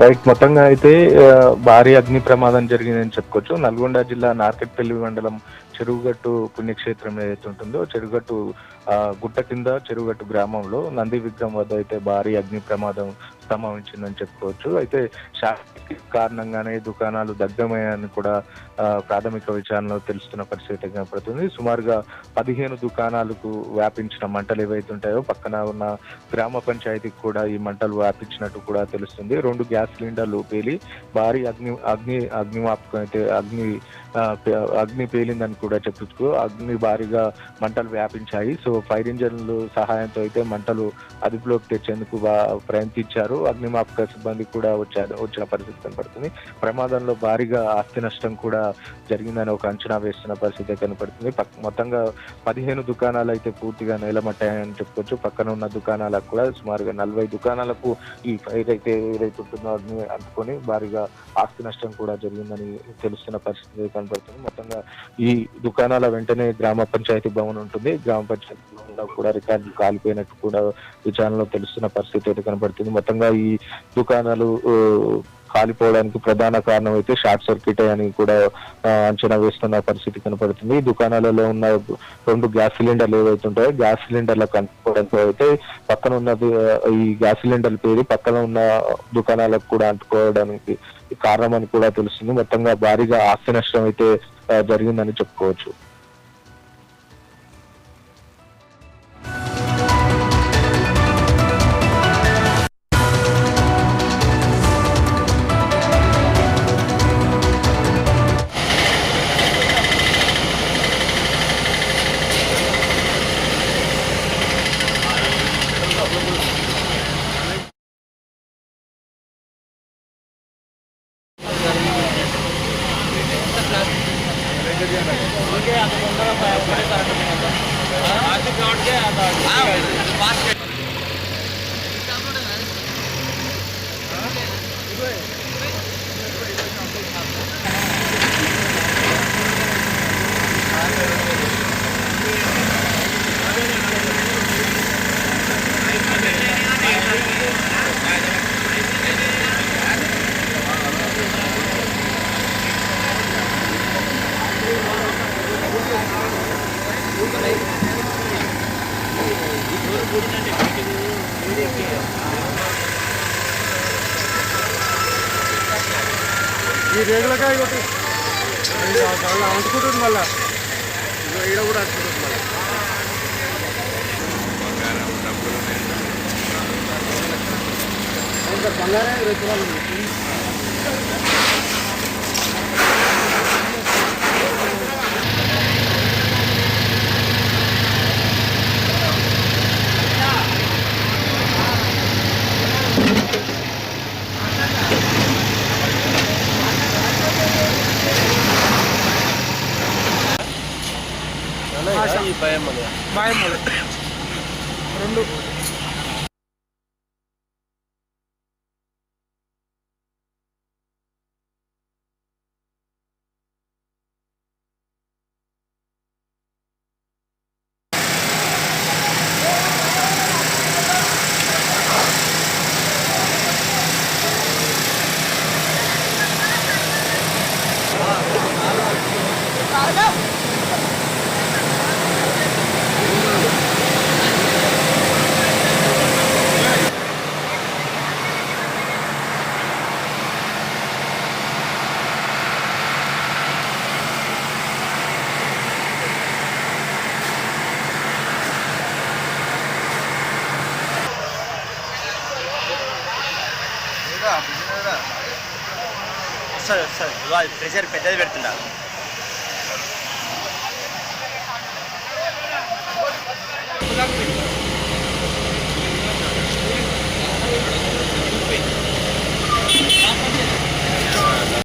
Right. మొత్తంగా అయితే భారీ అగ్ని ప్రమాదం జరిగిందని చెప్పుకోవచ్చు. నల్గొండ జిల్లా నార్కెట్పల్లి మండలం చెరువుగట్టు పుణ్యక్షేత్రం ఏదైతే ఉంటుందో, చెరువుగట్టు గుట్ట కింద చెరువుగట్టు గ్రామంలో నంది విగ్రహం వద్ద అయితే భారీ అగ్ని ప్రమాదం సంభవించిందని చెప్పుకోవచ్చు. అయితే శాస్త్రీయ కారణంగానే దుకాణాలు దగ్ధమయ్యాయని కూడా ప్రాథమిక విచారణలో తెలుస్తున్న పరిస్థితి కనపడుతుంది. సుమారుగా 15 దుకాణాలకు వ్యాపించిన మంటలు ఏవైతే ఉంటాయో పక్కన ఉన్న గ్రామ పంచాయతీకి కూడా ఈ మంటలు వ్యాపించినట్టు కూడా తెలుస్తుంది. 2 గ్యాస్ సిలిండర్లు పేలి భారీ అగ్నిమాపకం అయితే అగ్ని పేలిందని కూడా చెప్పొచ్చు. అగ్ని భారీగా మంటలు వ్యాపించాయి. సో ఫైర్ ఇంజన్లు సహాయంతో అయితే మంటలు అదుపులోకి తెచ్చేందుకు ప్రయత్నించారు. అగ్నిమాపక సిబ్బంది కూడా వచ్చిన పరిస్థితి కనపడుతుంది. ప్రమాదంలో భారీగా ఆస్తి నష్టం కూడా జరిగిందని ఒక అంచనా వేస్తున్న పరిస్థితి కనపడుతుంది. మొత్తంగా 15 దుకాణాలు అయితే పూర్తిగా నేలమట్టాయని చెప్పుకోవచ్చు. పక్కన ఉన్న దుకాణాలకు కూడా సుమారుగా 40 దుకాణాలకు ఈ ఫైర్ అయితే ఏదైతే ఉంటుందో అగ్ని అంటుకొని భారీగా ఆస్తి నష్టం కూడా జరిగిందని తెలుస్తున్న పరిస్థితి కనపడుతుంది. మొత్తంగా ఈ దుకాణాల వెంటనే గ్రామ పంచాయతీ భవన్ ఉంటుంది. గ్రామ పంచాయతీ భవన్లో కూడా రికార్డులు కాలిపోయినట్టు కూడా విచారణలో తెలుస్తున్న పరిస్థితి అయితే కనపడుతుంది. మొత్తంగా ఈ దుకాణాలు కాలిపోవడానికి ప్రధాన కారణం అయితే షార్ట్ సర్క్యూట్ అని కూడా అంచనా వేస్తున్న పరిస్థితి కనపడుతుంది. దుకాణాలలో ఉన్న 2 గ్యాస్ సిలిండర్లు ఏవైతే ఉంటాయో గ్యాస్ సిలిండర్లకు అంటుకోవడంతో అయితే పక్కన ఉన్న ఈ గ్యాస్ సిలిండర్లు పేరు పక్కన ఉన్న దుకాణాలకు కూడా అంటుకోవడానికి కారణం అని కూడా తెలుస్తుంది. మొత్తంగా భారీగా ఆస్తి నష్టం అయితే జరిగిందని చెప్పుకోవచ్చు. ఈ రేగులకాయ కొట్టి అలా అంటుకుంటుంది, మళ్ళీ ఈడ కూడా అంటుకుంటుంది. మళ్ళీ బంగారం రేపు భయం 2 వస్తుంది. ప్రెషర్ పెద్దది పెడుతున్నారు.